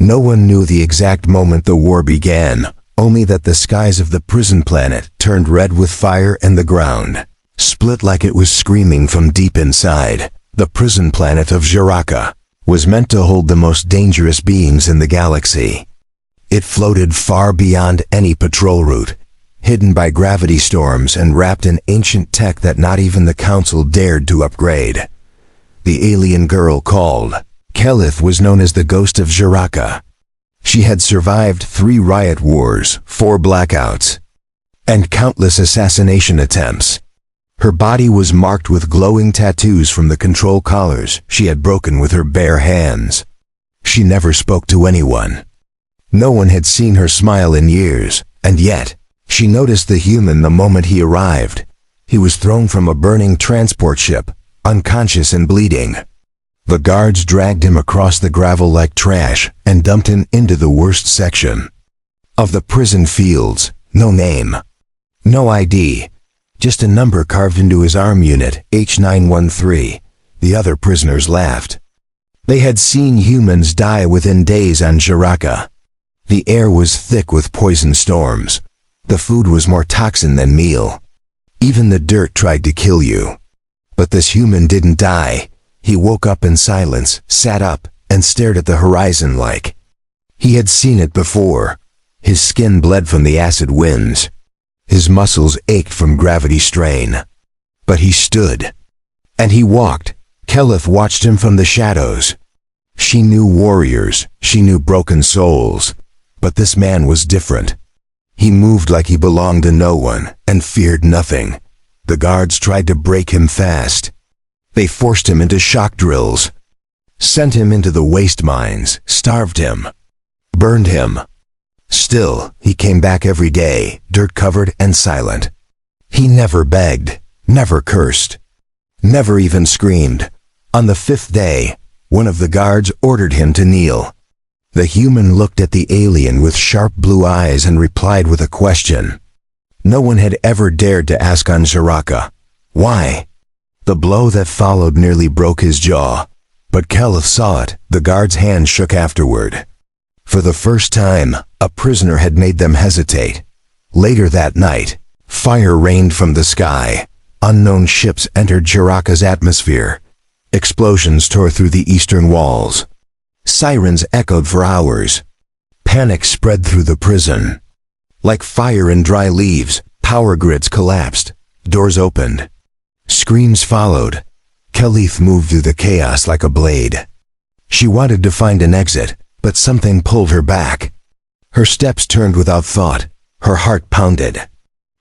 No one knew the exact moment the war began, only that the skies of the prison planet turned red with fire and the ground split like it was screaming from deep inside. The prison planet of Jiraka was meant to hold the most dangerous beings in the galaxy. It floated far beyond any patrol route, hidden by gravity storms and wrapped in ancient tech that not even the Council dared to upgrade. The alien girl called Kelith was known as the Ghost of Jiraka. She had survived 3 riot wars, 4 blackouts, and countless assassination attempts. Her body was marked with glowing tattoos from the control collars she had broken with her bare hands. She never spoke to anyone. No one had seen her smile in years, and yet, she noticed the human the moment he arrived. He was thrown from a burning transport ship, unconscious and bleeding. The guards dragged him across the gravel like trash and dumped him into the worst section of the prison fields. No name, no ID, just a number carved into his arm unit, H913. The other prisoners laughed. They had seen humans die within days on Jiraka. The air was thick with poison storms. The food was more toxin than meal. Even the dirt tried to kill you. But this human didn't die. He woke up in silence, sat up, and stared at the horizon like he had seen it before. His skin bled from the acid winds. His muscles ached from gravity strain. But he stood. And he walked. Kelith watched him from the shadows. She knew warriors. She knew broken souls. But this man was different. He moved like he belonged to no one, and feared nothing. The guards tried to break him fast. They forced him into shock drills, sent him into the waste mines, starved him, burned him. Still, he came back every day, dirt-covered and silent. He never begged, never cursed, never even screamed. On the 5th day, one of the guards ordered him to kneel. The human looked at the alien with sharp blue eyes and replied with a question no one had ever dared to ask on Jiraka. Why? The blow that followed nearly broke his jaw, but Kelith saw it. The guard's hand shook afterward. For the first time, a prisoner had made them hesitate. Later that night, fire rained from the sky. Unknown ships entered Jiraka's atmosphere. Explosions tore through the eastern walls. Sirens echoed for hours. Panic spread through the prison. Like fire in dry leaves, power grids collapsed. Doors opened. Screams followed. Kelith moved through the chaos like a blade. She wanted to find an exit, but something pulled her back. Her steps turned without thought. Her heart pounded.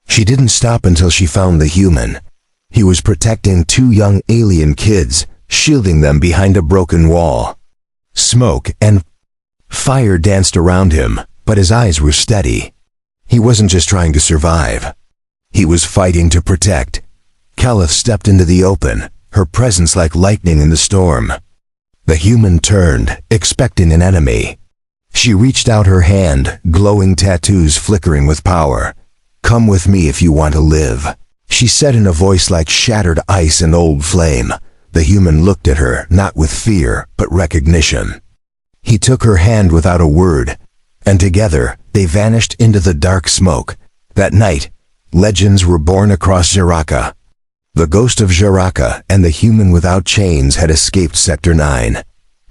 She didn't stop until she found the human. He was protecting 2 young alien kids, shielding them behind a broken wall. Smoke and fire danced around him, but his eyes were steady. He wasn't just trying to survive. He was fighting to protect. Kelith stepped into the open, her presence like lightning in the storm. The human turned, expecting an enemy. She reached out her hand, glowing tattoos flickering with power. "Come with me if you want to live," she said in a voice like shattered ice and old flame. The human looked at her, not with fear, but recognition. He took her hand without a word, and together, they vanished into the dark smoke. That night, legends were born across Jiraka. The ghost of Jiraka and the human without chains had escaped Sector 9.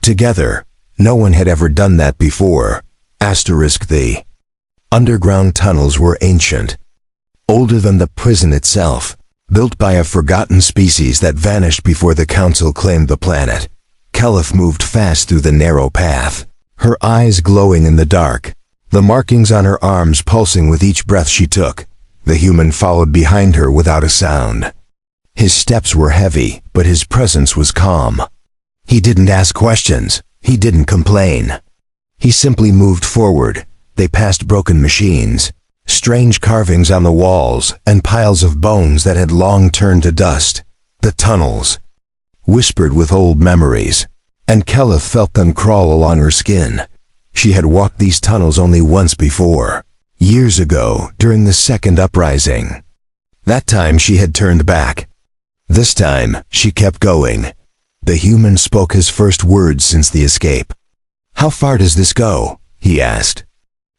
Together, no one had ever done that before. The underground tunnels were ancient, older than the prison itself, built by a forgotten species that vanished before the Council claimed the planet. Kelith moved fast through the narrow path, her eyes glowing in the dark, the markings on her arms pulsing with each breath she took. The human followed behind her without a sound. His steps were heavy, but his presence was calm. He didn't ask questions. He didn't complain. He simply moved forward. They passed broken machines, strange carvings on the walls, and piles of bones that had long turned to dust. The tunnels whispered with old memories, and Kelith felt them crawl along her skin. She had walked these tunnels only once before, years ago, during the second uprising. That time she had turned back. This time, she kept going. The human spoke his first words since the escape. "How far does this go?" he asked.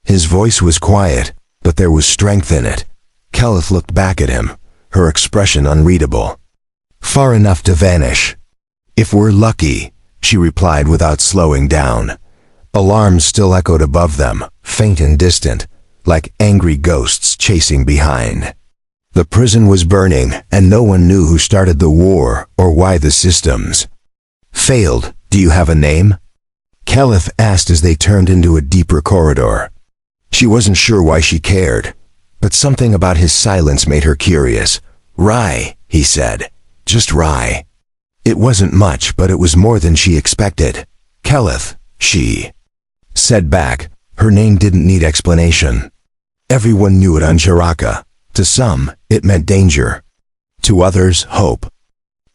His voice was quiet, but there was strength in it. Kelleth looked back at him, her expression unreadable. "Far enough to vanish. If we're lucky," she replied without slowing down. Alarms still echoed above them, faint and distant, like angry ghosts chasing behind. The prison was burning, and no one knew who started the war or why the systems failed. "Do you have a name?" Kelleth asked as they turned into a deeper corridor. She wasn't sure why she cared, but something about his silence made her curious. "Rye," he said. "Just Rye." It wasn't much, but it was more than she expected. "Kelleth," she said back. Her name didn't need explanation. Everyone knew it on Jiraka. To some, it meant danger. To others, hope.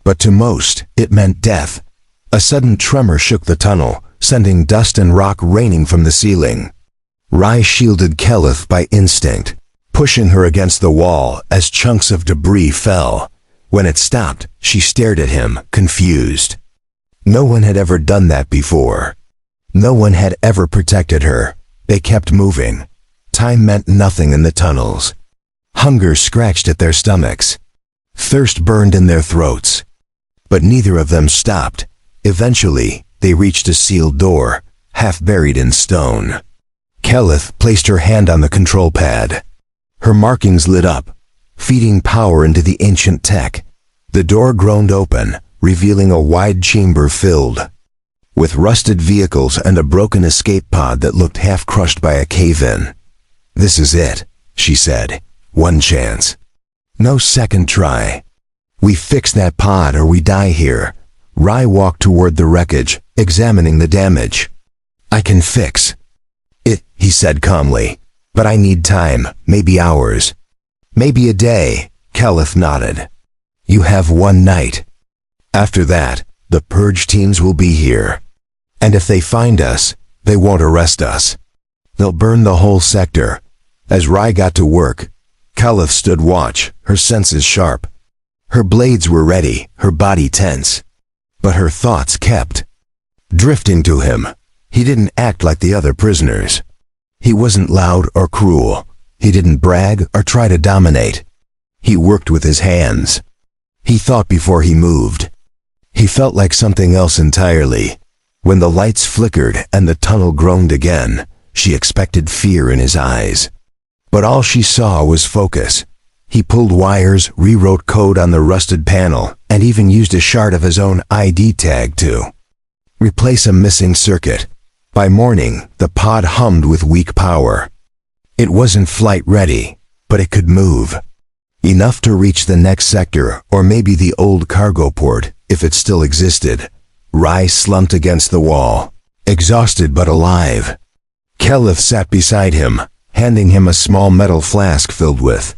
But to most, it meant death. A sudden tremor shook the tunnel, sending dust and rock raining from the ceiling. Rye shielded Kelleth by instinct, pushing her against the wall as chunks of debris fell. When it stopped, she stared at him, confused. No one had ever done that before. No one had ever protected her. They kept moving. Time meant nothing in the tunnels. Hunger scratched at their stomachs. Thirst burned in their throats. But neither of them stopped. Eventually, they reached a sealed door, half buried in stone. Kelleth placed her hand on the control pad. Her markings lit up, feeding power into the ancient tech. The door groaned open, revealing a wide chamber filled with rusted vehicles and a broken escape pod that looked half-crushed by a cave-in. "This is it," she said. "One chance. No second try. We fix that pod or we die here." Rye walked toward the wreckage, examining the damage. "I can fix it," he said calmly. "But I need time, maybe hours. Maybe a day." Kelleth nodded. "You have one night. After that, the purge teams will be here. And if they find us, they won't arrest us. They'll burn the whole sector." As Rye got to work, Kelleth stood watch, her senses sharp. Her blades were ready, her body tense. But her thoughts kept drifting to him. He didn't act like the other prisoners. He wasn't loud or cruel. He didn't brag or try to dominate. He worked with his hands. He thought before he moved. He felt like something else entirely. When the lights flickered and the tunnel groaned again, she expected fear in his eyes. But all she saw was focus. He pulled wires, rewrote code on the rusted panel, and even used a shard of his own ID tag to replace a missing circuit. By morning, the pod hummed with weak power. It wasn't flight ready, but it could move. Enough to reach the next sector, or maybe the old cargo port, if it still existed. Rye slumped against the wall, exhausted but alive. Kelleth sat beside him, handing him a small metal flask filled with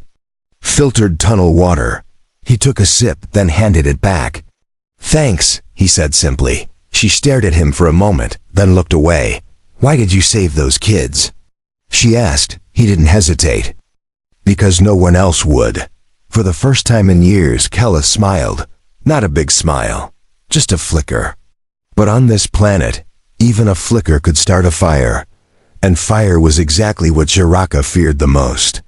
filtered tunnel water. He took a sip, then handed it back. "Thanks," he said simply. She stared at him for a moment, then looked away. "Why did you save those kids?" she asked. He didn't hesitate. "Because no one else would." For the first time in years, Kelleth smiled. Not a big smile, just a flicker. But on this planet, even a flicker could start a fire. And fire was exactly what Jiraka feared the most.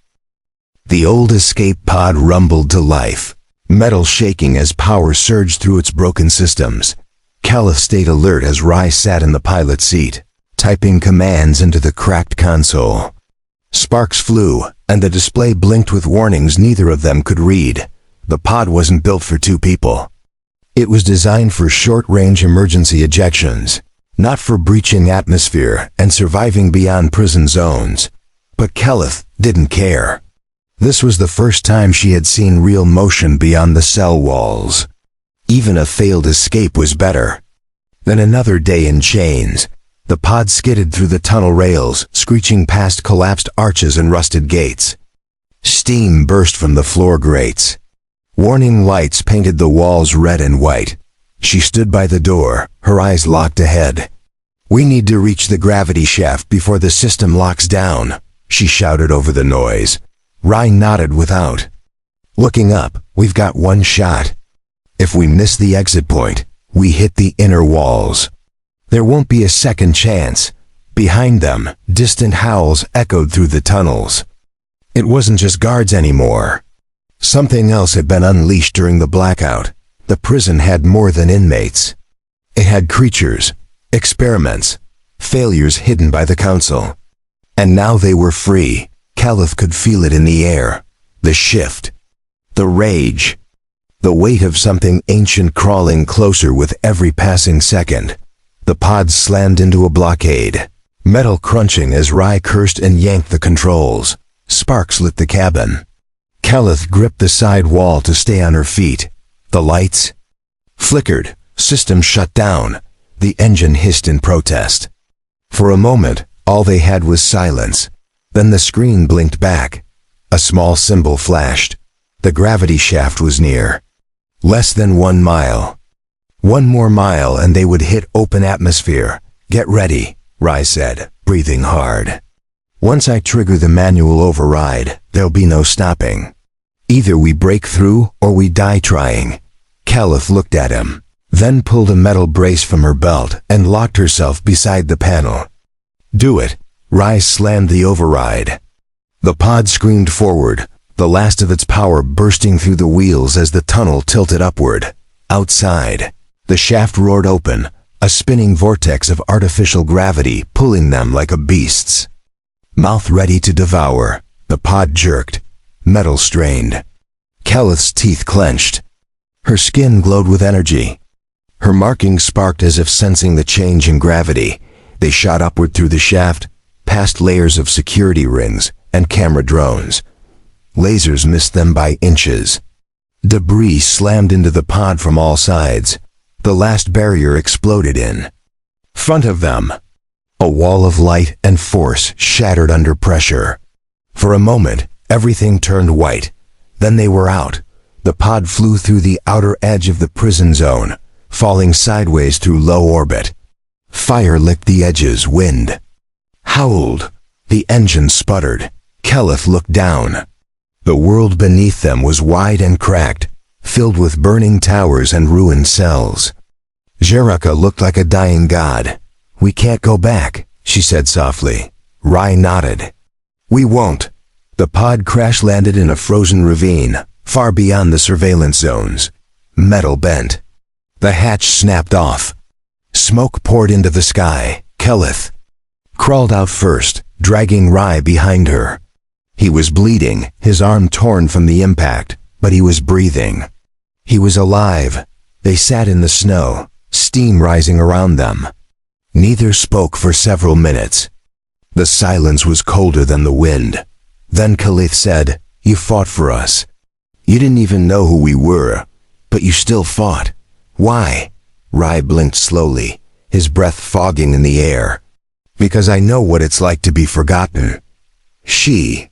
The old escape pod rumbled to life, metal shaking as power surged through its broken systems. Kelleth stayed alert as Rye sat in the pilot seat, typing commands into the cracked console. Sparks flew, and the display blinked with warnings neither of them could read. The pod wasn't built for two people. It was designed for short-range emergency ejections, not for breaching atmosphere and surviving beyond prison zones. But Kelleth didn't care. This was the first time she had seen real motion beyond the cell walls. Even a failed escape was better. Then another day in chains. The pod skidded through the tunnel rails, screeching past collapsed arches and rusted gates. Steam burst from the floor grates. Warning lights painted the walls red and white. She stood by the door, her eyes locked ahead. "We need to reach the gravity shaft before the system locks down," she shouted over the noise. Rye nodded without looking up. "We've got one shot. If we miss the exit point, we hit the inner walls." There won't be a second chance. Behind them, distant howls echoed through the tunnels. It wasn't just guards anymore. Something else had been unleashed during the blackout. The prison had more than inmates. It had creatures, experiments, failures hidden by the council. And now they were free. Caliph could feel it in the air. The shift. The rage. The weight of something ancient crawling closer with every passing second. The pod slammed into a blockade. Metal crunching as Rai cursed and yanked the controls. Sparks lit the cabin. Caliph gripped the side wall to stay on her feet. The lights flickered. System shut down. The engine hissed in protest. For a moment, all they had was silence. Then the screen blinked back. A small symbol flashed. The gravity shaft was near. Less than 1 mile. 1 more mile and they would hit open atmosphere. Get ready, Rai said, breathing hard. Once I trigger the manual override, there'll be no stopping. Either we break through or we die trying. Caliph looked at him, then pulled a metal brace from her belt and locked herself beside the panel. Do it. Rai slammed the override. The pod screamed forward, the last of its power bursting through the wheels as the tunnel tilted upward. Outside, the shaft roared open, a spinning vortex of artificial gravity pulling them like a beast's. Mouth ready to devour, the pod jerked, metal strained. Caliph's teeth clenched. Her skin glowed with energy. Her markings sparked as if sensing the change in gravity. They shot upward through the shaft, past layers of security rings and camera drones. Lasers missed them by inches. Debris slammed into the pod from all sides. The last barrier exploded in front of them. A wall of light and force shattered under pressure. For a moment, everything turned white. Then they were out. The pod flew through the outer edge of the prison zone, falling sideways through low orbit. Fire licked the edges, wind howled. The engine sputtered. Caliph looked down. The world beneath them was wide and cracked, filled with burning towers and ruined cells. Jerika looked like a dying god. We can't go back, she said softly. Rai nodded. We won't. The pod crash-landed in a frozen ravine, far beyond the surveillance zones. Metal bent. The hatch snapped off. Smoke poured into the sky. Caliph crawled out first, dragging Rai behind her. He was bleeding, his arm torn from the impact, but he was breathing. He was alive. They sat in the snow, steam rising around them. Neither spoke for several minutes. The silence was colder than the wind. Then Caliph said, You fought for us. You didn't even know who we were, but you still fought. Why? Rai blinked slowly, his breath fogging in the air. Because I know what it's like to be forgotten. She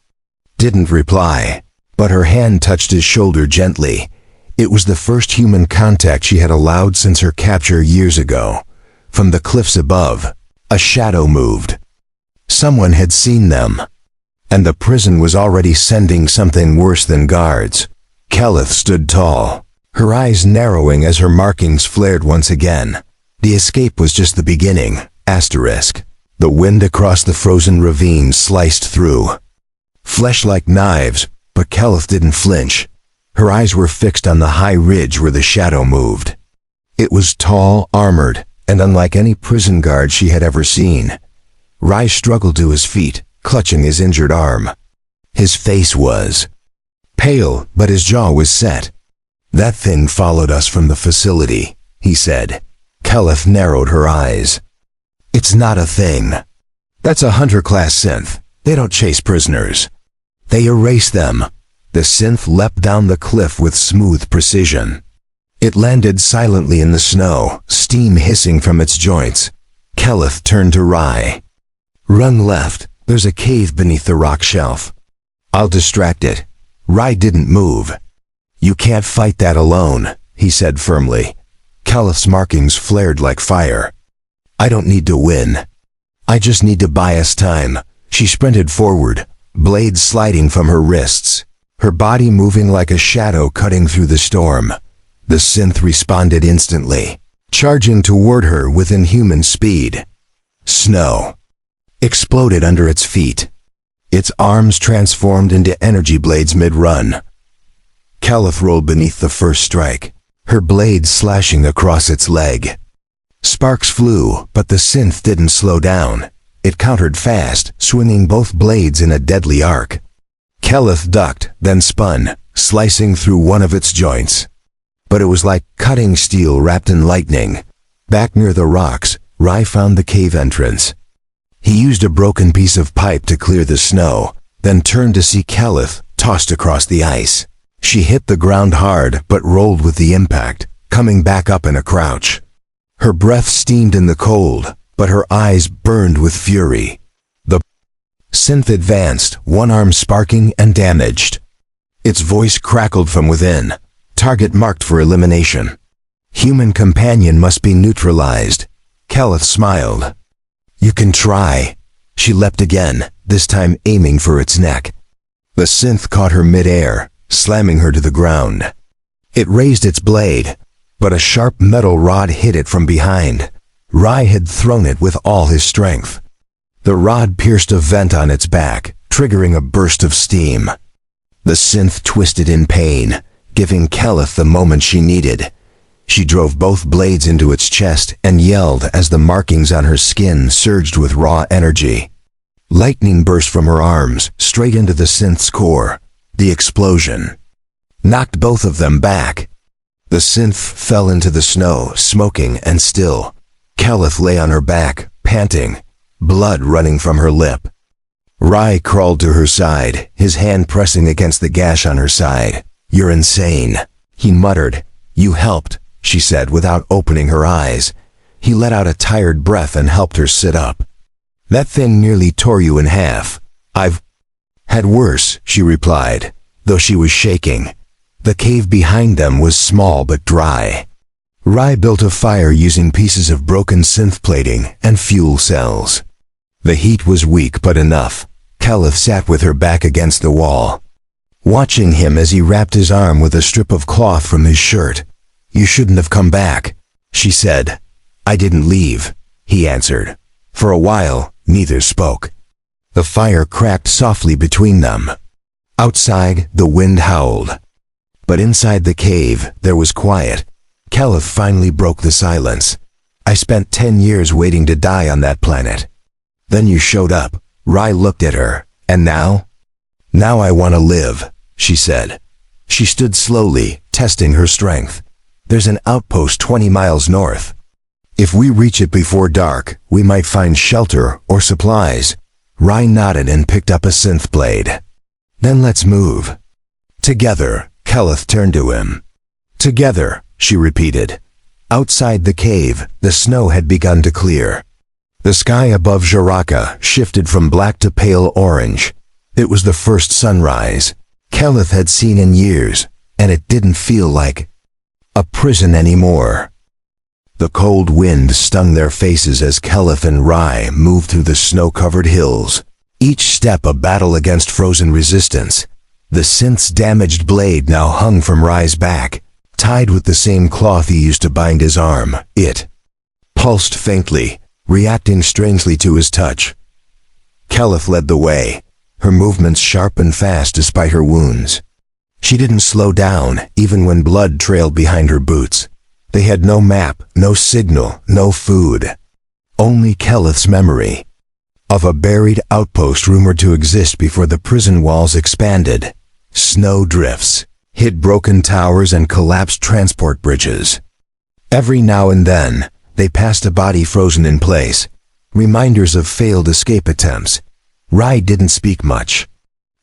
didn't reply, but her hand touched his shoulder gently. It was the first human contact she had allowed since her capture years ago. From the cliffs above, a shadow moved. Someone had seen them. And the prison was already sending something worse than guards. Caliph stood tall, her eyes narrowing as her markings flared once again. The escape was just the beginning. Asterisk. The wind across the frozen ravine sliced through. Flesh like knives, but Caliph didn't flinch. Her eyes were fixed on the high ridge where the shadow moved. It was tall, armored, and unlike any prison guard she had ever seen. Rai struggled to his feet, clutching his injured arm. His face was pale, but his jaw was set. That thing followed us from the facility, he said. Caliph narrowed her eyes. It's not a thing. That's a hunter-class synth. They don't chase prisoners. They erase them. The synth leapt down the cliff with smooth precision. It landed silently in the snow, steam hissing from its joints. Caliph turned to Rai. Run left. There's a cave beneath the rock shelf. I'll distract it. Rai didn't move. You can't fight that alone, he said firmly. Caliph's markings flared like fire. I don't need to win. I just need to buy us time. She sprinted forward, blades sliding from her wrists, her body moving like a shadow cutting through the storm. The synth responded instantly. charging toward her with inhuman speed. Snow exploded under its feet. Its arms transformed into energy blades mid-run. Caliph rolled beneath the first strike, her blade slashing across its leg. Sparks flew, but the synth didn't slow down. It countered fast, swinging both blades in a deadly arc. Caliph ducked, then spun, slicing through one of its joints. But it was like cutting steel wrapped in lightning. Back near the rocks, Rai found the cave entrance. He used a broken piece of pipe to clear the snow, then turned to see Caliph tossed across the ice. She hit the ground hard but rolled with the impact, coming back up in a crouch. Her breath steamed in the cold, but her eyes burned with fury. The synth advanced, one arm sparking and damaged. Its voice crackled from within. Target marked for elimination. Human companion must be neutralized. Caliph smiled. You can try. She leapt again, this time aiming for its neck. The synth caught her mid-air, slamming her to the ground. It raised its blade, but a sharp metal rod hit it from behind. Rai had thrown it with all his strength. The rod pierced a vent on its back, triggering a burst of steam. The synth twisted in pain, giving Caliph the moment she needed. She drove both blades into its chest and yelled as the markings on her skin surged with raw energy. Lightning burst from her arms, straight into the synth's core. The explosion knocked both of them back. The synth fell into the snow, smoking and still. Caliph lay on her back, panting, blood running from her lip. Rai crawled to her side, his hand pressing against the gash on her side. You're insane, he muttered. You helped, she said without opening her eyes. He let out a tired breath and helped her sit up. That thing nearly tore you in half. I've had worse, she replied, though she was shaking. The cave behind them was small but dry. Rai built a fire using pieces of broken synth plating and fuel cells. The heat was weak but enough. Caliph sat with her back against the wall, watching him as he wrapped his arm with a strip of cloth from his shirt. You shouldn't have come back, she said. I didn't leave, he answered. For a while, neither spoke. The fire cracked softly between them. Outside, the wind howled. But inside the cave, there was quiet. Caliph finally broke the silence. I spent 10 years waiting to die on that planet. Then you showed up. Rai looked at her. And now? Now I want to live, she said. She stood slowly, testing her strength. There's an outpost 20 miles north. If we reach it before dark, we might find shelter or supplies. Rai nodded and picked up a synth blade. Then let's move. Together, Caliph turned to him. Together, she repeated. Outside the cave, the snow had begun to clear. The sky above Jaraka shifted from black to pale orange. It was the first sunrise Caliph had seen in years, and it didn't feel like a prison anymore. The cold wind stung their faces as Caliph and Rai moved through the snow-covered hills, each step a battle against frozen resistance. The synth's damaged blade now hung from Rai's back, tied with the same cloth he used to bind his arm. It pulsed faintly, reacting strangely to his touch. Caliph led the way, her movements sharp and fast despite her wounds. She didn't slow down, even when blood trailed behind her boots. They had no map, no signal, no food. Only Caliph's memory of a buried outpost rumored to exist before the prison walls expanded. Snow drifts hit broken towers and collapsed transport bridges. Every now and then, they passed a body frozen in place, reminders of failed escape attempts. Rai didn't speak much.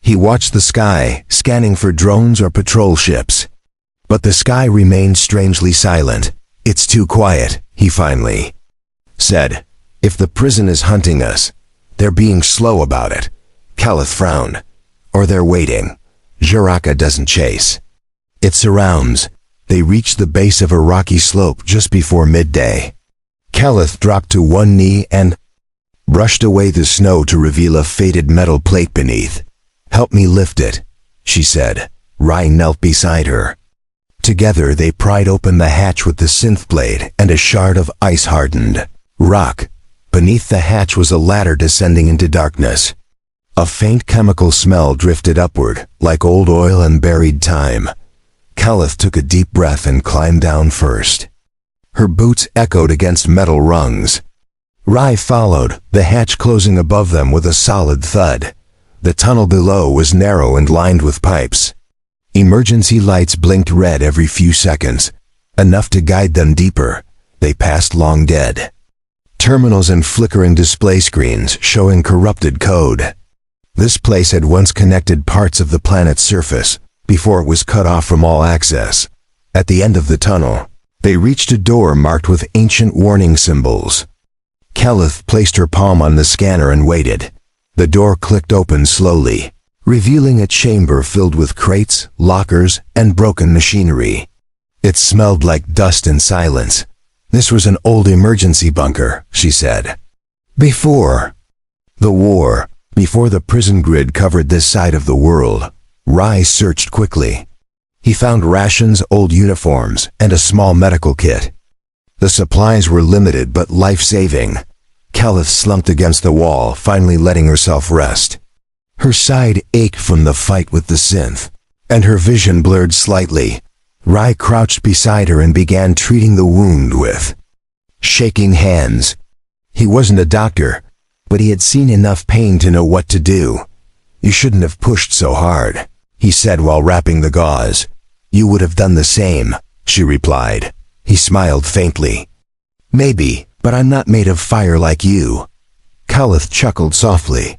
He watched the sky, scanning for drones or patrol ships. But the sky remained strangely silent. It's too quiet, he finally said. If the prison is hunting us, they're being slow about it. Caliph frowned. Or they're waiting. Jaraka doesn't chase. It surrounds. They reached the base of a rocky slope just before midday. Caliph dropped to one knee and brushed away the snow to reveal a faded metal plate beneath. Help me lift it, she said. Rai knelt beside her. Together they pried open the hatch with the synth blade and a shard of ice-hardened rock. Beneath the hatch was a ladder descending into darkness. A faint chemical smell drifted upward, like old oil and buried time. Caliph took a deep breath and climbed down first. Her boots echoed against metal rungs. Rai followed, the hatch closing above them with a solid thud. The tunnel below was narrow and lined with pipes. Emergency lights blinked red every few seconds, enough to guide them deeper. They passed long dead terminals and flickering display screens showing corrupted code. This place had once connected parts of the planet's surface, before it was cut off from all access. At the end of the tunnel, they reached a door marked with ancient warning symbols. Caliph placed her palm on the scanner and waited. The door clicked open slowly, revealing a chamber filled with crates, lockers, and broken machinery. It smelled like dust and silence. This was an old emergency bunker, she said. Before the war, before the prison grid covered this side of the world, Rai searched quickly. He found rations, old uniforms, and a small medical kit. The supplies were limited but life-saving. Caliph slumped against the wall, finally letting herself rest. Her side ached from the fight with the synth, and her vision blurred slightly. Rai crouched beside her and began treating the wound with shaking hands. He wasn't a doctor, but he had seen enough pain to know what to do. You shouldn't have pushed so hard, he said while wrapping the gauze. You would have done the same, she replied. He smiled faintly. Maybe, but I'm not made of fire like you. Caliph chuckled softly.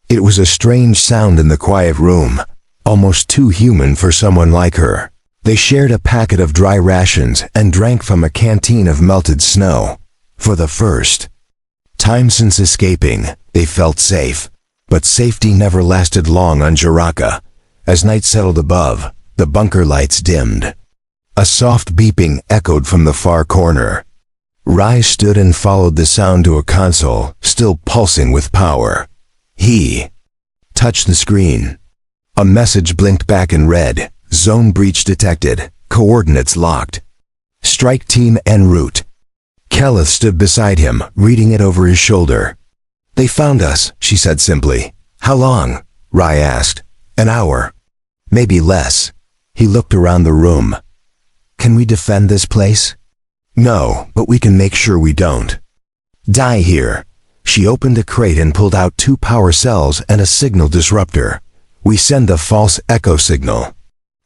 It was a strange sound in the quiet room, almost too human for someone like her. They shared a packet of dry rations and drank from a canteen of melted snow. For the first time since escaping, they felt safe. But safety never lasted long on Jaraka. As night settled above, the bunker lights dimmed. A soft beeping echoed from the far corner. Rai stood and followed the sound to a console, still pulsing with power. He touched the screen. A message blinked back in red. Zone breach detected. Coordinates locked. Strike team en route. Caliph stood beside him, reading it over his shoulder. They found us, she said simply. How long? Rai asked. An hour. Maybe less. He looked around the room. Can we defend this place? No, but we can make sure we don't die here. She opened a crate and pulled out 2 power cells and a signal disruptor. We send a false echo signal.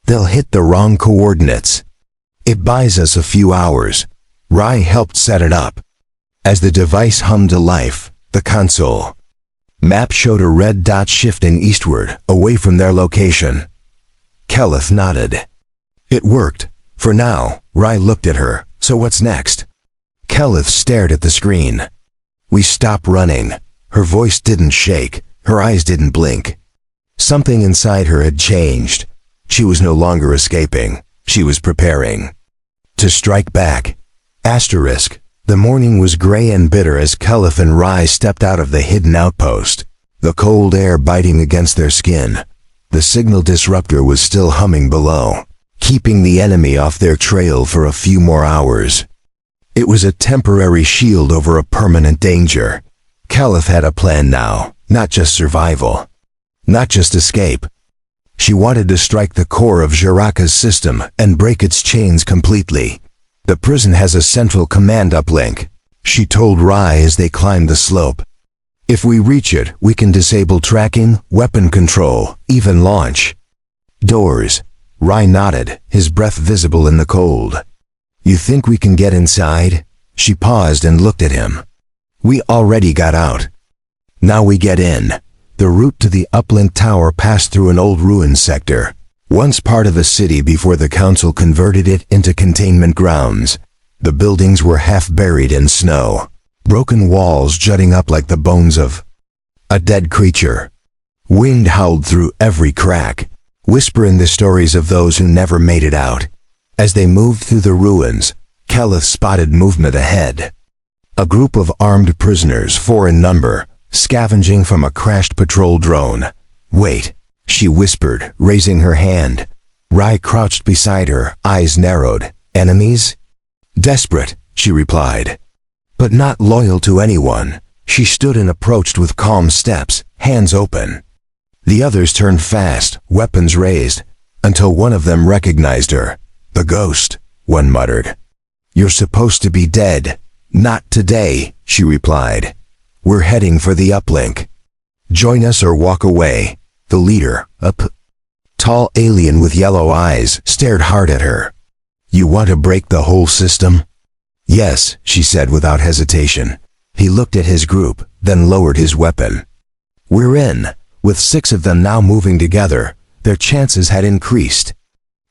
They'll hit the wrong coordinates. It buys us a few hours. Rai helped set it up. As the device hummed to life, the console map showed a red dot shifting eastward, away from their location. Caliph nodded. It worked. For now. Rai looked at her. So what's next? Caliph stared at the screen. We stopped running. Her voice didn't shake. Her eyes didn't blink. Something inside her had changed. She was no longer escaping. She was preparing to strike back. Asterisk. The morning was gray and bitter as Caliph and Rai stepped out of the hidden outpost, the cold air biting against their skin. The signal disruptor was still humming below, keeping the enemy off their trail for a few more hours. It was a temporary shield over a permanent danger. Caliph had a plan now, not just survival, not just escape. She wanted to strike the core of Jaraka's system and break its chains completely. The prison has a central command uplink, she told Rai as they climbed the slope. If we reach it, we can disable tracking, weapon control, even launch doors. Rai nodded, his breath visible in the cold. You think we can get inside? She paused and looked at him. We already got out. Now we get in. The route to the uplink tower passed through an old ruins sector, once part of a city before the council converted it into containment grounds. The buildings were half buried in snow, broken walls jutting up like the bones of a dead creature. Wind howled through every crack, whispering the stories of those who never made it out. As they moved through the ruins, Caliph spotted movement ahead. A group of armed prisoners, 4 in number, scavenging from a crashed patrol drone. Wait, she whispered, raising her hand. Rai crouched beside her, eyes narrowed. Enemies? Desperate, she replied. But not loyal to anyone. She stood and approached with calm steps, hands open. The others turned fast, weapons raised, until one of them recognized her. The ghost, one muttered. You're supposed to be dead. Not today, she replied. We're heading for the uplink. Join us or walk away. The leader, a tall alien with yellow eyes, stared hard at her. You want to break the whole system? Yes, she said without hesitation. He looked at his group, then lowered his weapon. We're in. With 6 of them now moving together, their chances had increased.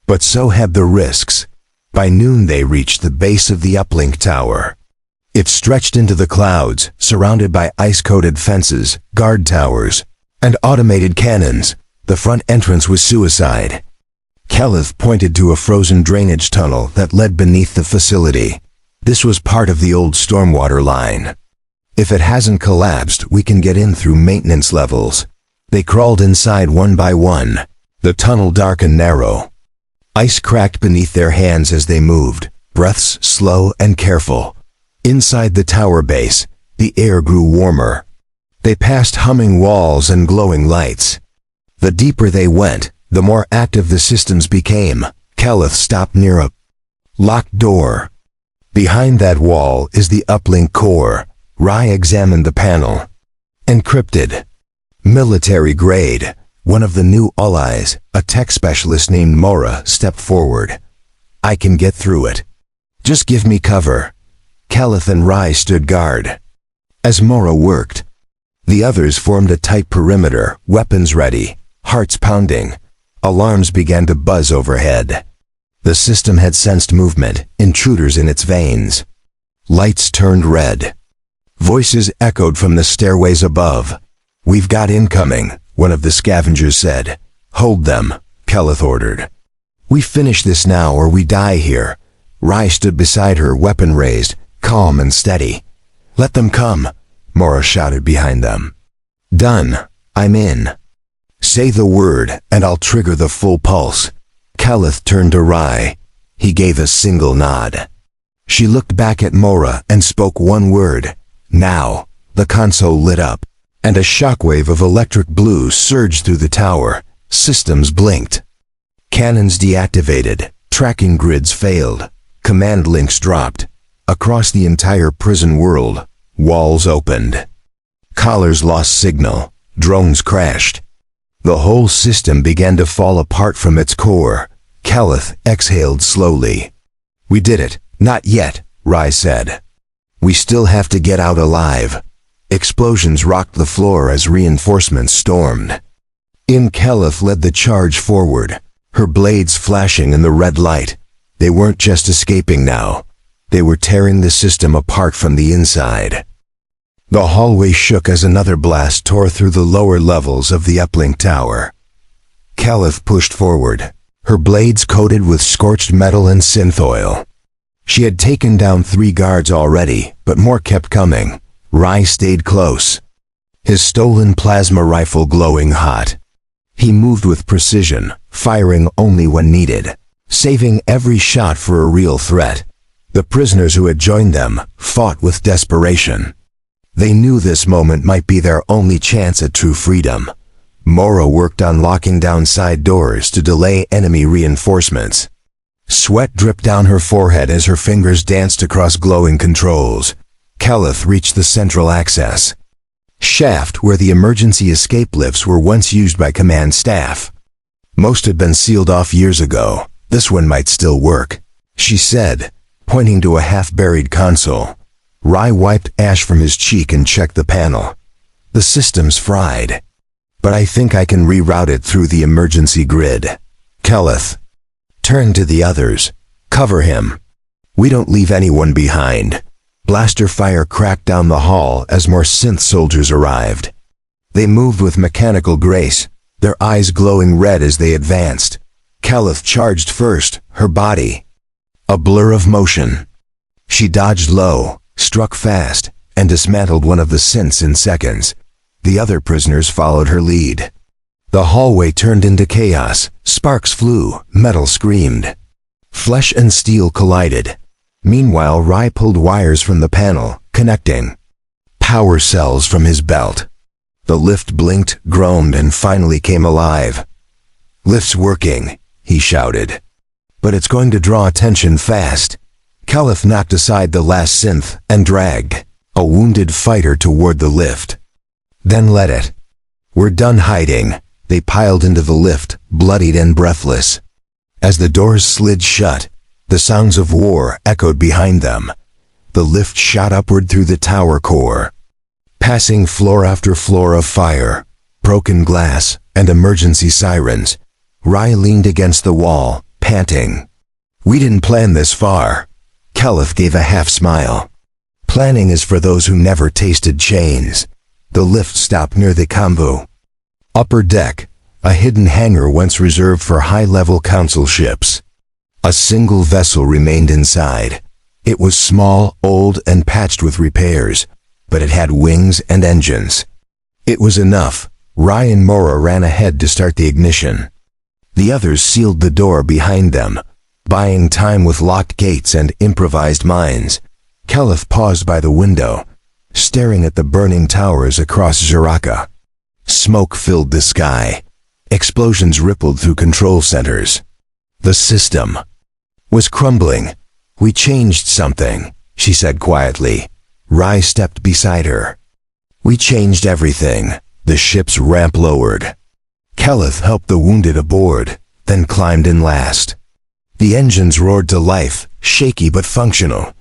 But so had the risks. By noon they reached the base of the uplink tower. It stretched into the clouds, surrounded by ice-coated fences, guard towers, and automated cannons. The front entrance was suicide. Keleth pointed to a frozen drainage tunnel that led beneath the facility. This was part of the old stormwater line. If it hasn't collapsed, we can get in through maintenance levels. They crawled inside one by one. The tunnel dark and narrow. Ice cracked beneath their hands as they moved, breaths slow and careful. Inside the tower base, the air grew warmer. They passed humming walls and glowing lights. The deeper they went, the more active the systems became. Keleth stopped near a locked door. Behind that wall is the uplink core. Rai examined the panel. Encrypted. Military grade. One of the new allies, a tech specialist named Mora, stepped forward. I can get through it. Just give me cover. Keleth and Rai stood guard. As Mora worked, the others formed a tight perimeter, weapons ready, hearts pounding. Alarms began to buzz overhead. The system had sensed movement, intruders in its veins. Lights turned red. Voices echoed from the stairways above. We've got incoming, one of the scavengers said. Hold them, Keleth ordered. We finish this now or we die here. Rai stood beside her, weapon raised, calm and steady. Let them come, Mora shouted behind them. Done. I'm in. Say the word, and I'll trigger the full pulse. Keleth turned to Rai. He gave a single nod. She looked back at Mora and spoke one word. Now. The console lit up, and a shockwave of electric blue surged through the tower. Systems blinked. Cannons deactivated. Tracking grids failed. Command links dropped. Across the entire prison world, walls opened. Collars lost signal. Drones crashed. The whole system began to fall apart from its core. Keleth exhaled slowly. We did it. Not yet, Rai said. We still have to get out alive. Explosions rocked the floor as reinforcements stormed. Keleth led the charge forward, her blades flashing in the red light. They weren't just escaping now. They were tearing the system apart from the inside. The hallway shook as another blast tore through the lower levels of the uplink tower. Keleth pushed forward, her blades coated with scorched metal and synth oil. She had taken down 3 guards already, but more kept coming. Rai stayed close, his stolen plasma rifle glowing hot. He moved with precision, firing only when needed, saving every shot for a real threat. The prisoners who had joined them fought with desperation. They knew this moment might be their only chance at true freedom. Mora worked on locking down side doors to delay enemy reinforcements. Sweat dripped down her forehead as her fingers danced across glowing controls. Keleth reached the central access shaft where the emergency escape lifts were once used by command staff. Most had been sealed off years ago. This one might still work, she said, pointing to a half-buried console. Rai wiped ash from his cheek and checked the panel. The system's fried, but I think I can reroute it through the emergency grid. Keleth turned to the others. Cover him. We don't leave anyone behind. Blaster fire cracked down the hall as more synth soldiers arrived. They moved with mechanical grace, their eyes glowing red as they advanced. Keleth charged first, her body a blur of motion. She dodged low, struck fast, and dismantled one of the synths in seconds. The other prisoners followed her lead. The hallway turned into chaos. Sparks flew, metal screamed. Flesh and steel collided. Meanwhile, Rai pulled wires from the panel, connecting. Power cells from his belt. The lift blinked, groaned, and finally came alive. "Lift's working," he shouted. "But it's going to draw attention fast." Caliph knocked aside the last synth and dragged a wounded fighter toward the lift. "Then let it. We're done hiding." They piled into the lift, bloodied and breathless. As the doors slid shut, the sounds of war echoed behind them. The lift shot upward through the tower core, passing floor after floor of fire, broken glass, and emergency sirens. Rai leaned against the wall, panting. "We didn't plan this far." Caliph gave a half-smile. "Planning is for those who never tasted chains." The lift stopped near the convo. Upper deck, a hidden hangar once reserved for high-level council ships. A single vessel remained inside. It was small, old, and patched with repairs, but it had wings and engines. It was enough. Rai and Mora ran ahead to start the ignition. The others sealed the door behind them, buying time with locked gates and improvised mines. Caliph paused by the window, staring at the burning towers across Zaraka. Smoke filled the sky. Explosions rippled through control centers. The system was crumbling. "We changed something," she said quietly. Rai stepped beside her. "We changed everything." The ship's ramp lowered. Caliph helped the wounded aboard, then climbed in last. The engines roared to life, shaky but functional.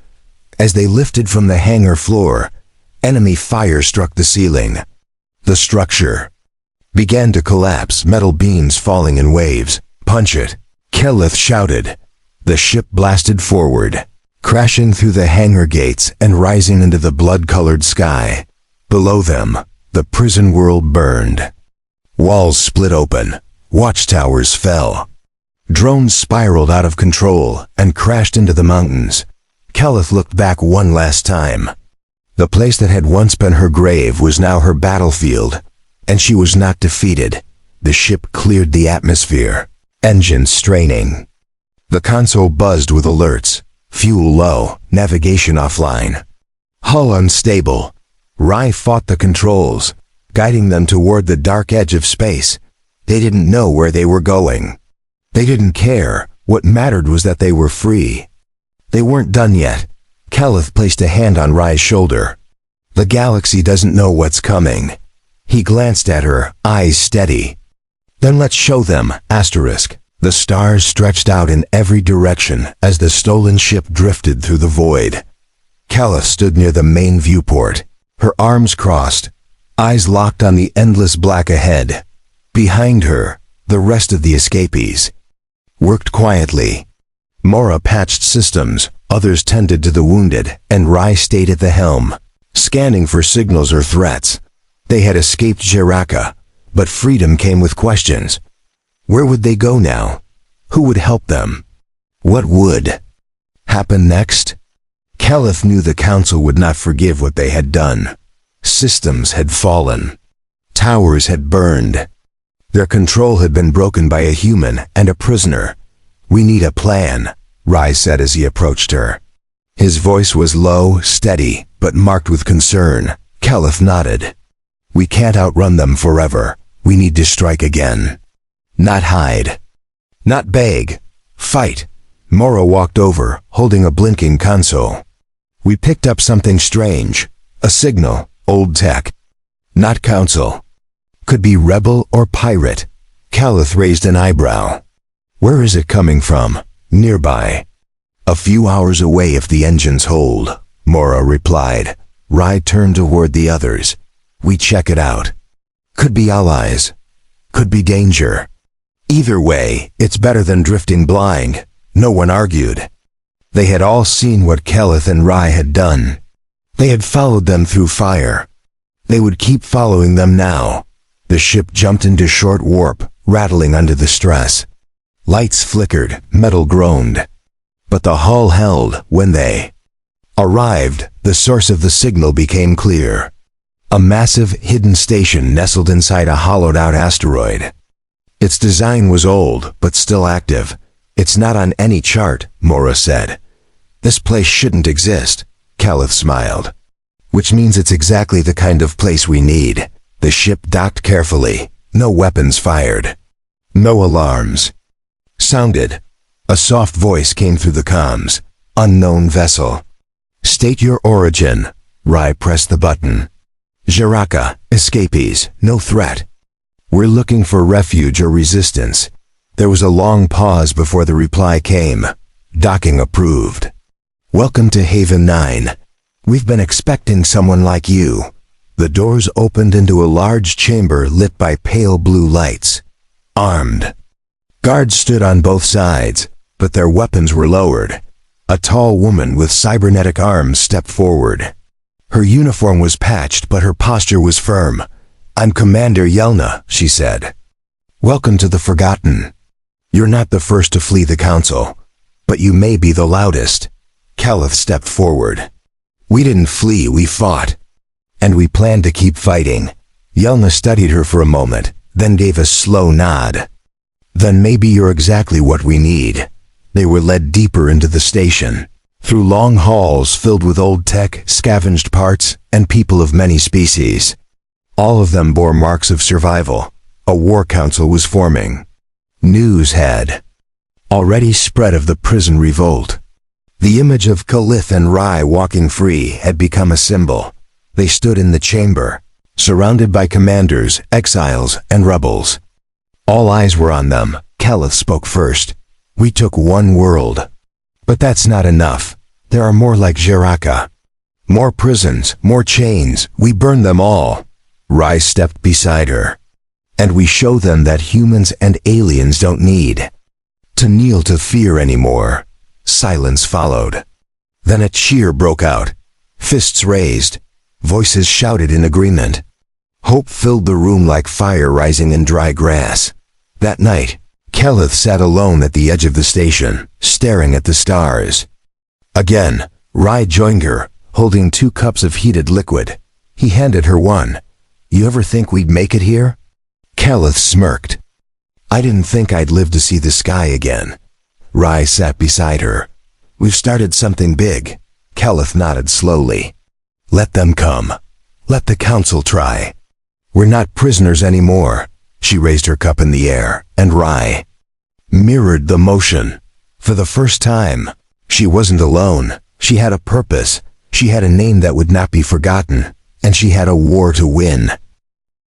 As they lifted from the hangar floor, enemy fire struck the ceiling. The structure began to collapse, metal beams falling in waves. "Punch it," Caliph shouted. The ship blasted forward, crashing through the hangar gates and rising into the blood-colored sky. Below them, the prison world burned. Walls split open. Watchtowers fell. Drones spiraled out of control and crashed into the mountains. Caliph looked back one last time. The place that had once been her grave was now her battlefield, and she was not defeated. The ship cleared the atmosphere, engines straining. The console buzzed with alerts. Fuel low, navigation offline. Hull unstable. Rai fought the controls, guiding them toward the dark edge of space. They didn't know where they were going. They didn't care. What mattered was that they were free. They weren't done yet. Caliph placed a hand on Rai's shoulder. "The galaxy doesn't know what's coming." He glanced at her, eyes steady. "Then let's show them." The stars stretched out in every direction as the stolen ship drifted through the void. Caliph stood near the main viewport, her arms crossed, eyes locked on the endless black ahead. Behind her, the rest of the escapees worked quietly. Mora patched systems, others tended to the wounded, and Rai stayed at the helm, scanning for signals or threats. They had escaped Zaraka, but freedom came with questions. Where would they go now? Who would help them? What would happen next? Caliph knew the council would not forgive what they had done. Systems had fallen. Towers had burned. Their control had been broken by a human and a prisoner. "We need a plan," Rai said as he approached her. His voice was low, steady, but marked with concern. Caliph nodded. "We can't outrun them forever. We need to strike again. Not hide. Not beg. Fight." Mora walked over, holding a blinking console. "We picked up something strange. A signal. Old tech. Not council. Could be rebel or pirate." Caliph raised an eyebrow. "Where is it coming from?" "Nearby. A few hours away if the engines hold," Mora replied. Rai turned toward the others. "We check it out. Could be allies. Could be danger. Either way, it's better than drifting blind." No one argued. They had all seen what Caliph and Rai had done. They had followed them through fire. They would keep following them now. The ship jumped into short warp, rattling under the stress. Lights flickered, metal groaned. But the hull held. When they arrived, the source of the signal became clear. A massive, hidden station nestled inside a hollowed-out asteroid. Its design was old, but still active. It's not on any chart, Mora said. This place shouldn't exist, Caliph smiled. Which means it's exactly the kind of place we need. The ship docked carefully. No weapons fired. No alarms. Sounded. A soft voice came through the comms. Unknown vessel. State your origin. Rai pressed the button. Jiraka, escapees, no threat. We're looking for refuge or resistance. There was a long pause before the reply came. Docking approved. Welcome to Haven 9. We've been expecting someone like you. The doors opened into a large chamber lit by pale blue lights. Armed. Guards stood on both sides, but their weapons were lowered. A tall woman with cybernetic arms stepped forward. Her uniform was patched, but her posture was firm. I'm Commander Yelna, she said. Welcome to the Forgotten. You're not the first to flee the Council, but you may be the loudest. Caliph stepped forward. We didn't flee, we fought. And we plan to keep fighting. Yelna studied her for a moment, then gave a slow nod. Then maybe you're exactly what we need. They were led deeper into the station, through long halls filled with old tech, scavenged parts, and people of many species. All of them bore marks of survival. A war council was forming. News had already spread of the prison revolt. The image of Caliph and Rai walking free had become a symbol. They stood in the chamber, surrounded by commanders, exiles, and rebels. All eyes were on them. Caliph spoke first. We took one world. But that's not enough. There are more like Jiraka. More prisons, more chains. We burn them all. Rai stepped beside her. And we show them that humans and aliens don't need to kneel to fear anymore. Silence followed. Then a cheer broke out. Fists raised. Voices shouted in agreement. Hope filled the room like fire rising in dry grass. That night, Caliph sat alone at the edge of the station, staring at the stars. Again, Rai joined her, holding 2 cups of heated liquid. He handed her one. You ever think we'd make it here? Caliph smirked. I didn't think I'd live to see the sky again. Rai sat beside her. We've started something big. Caliph nodded slowly. Let them come. Let the council try. We're not prisoners anymore. She raised her cup in the air, and Rai mirrored the motion. For the first time, she wasn't alone. She had a purpose. She had a name that would not be forgotten. And she had a war to win.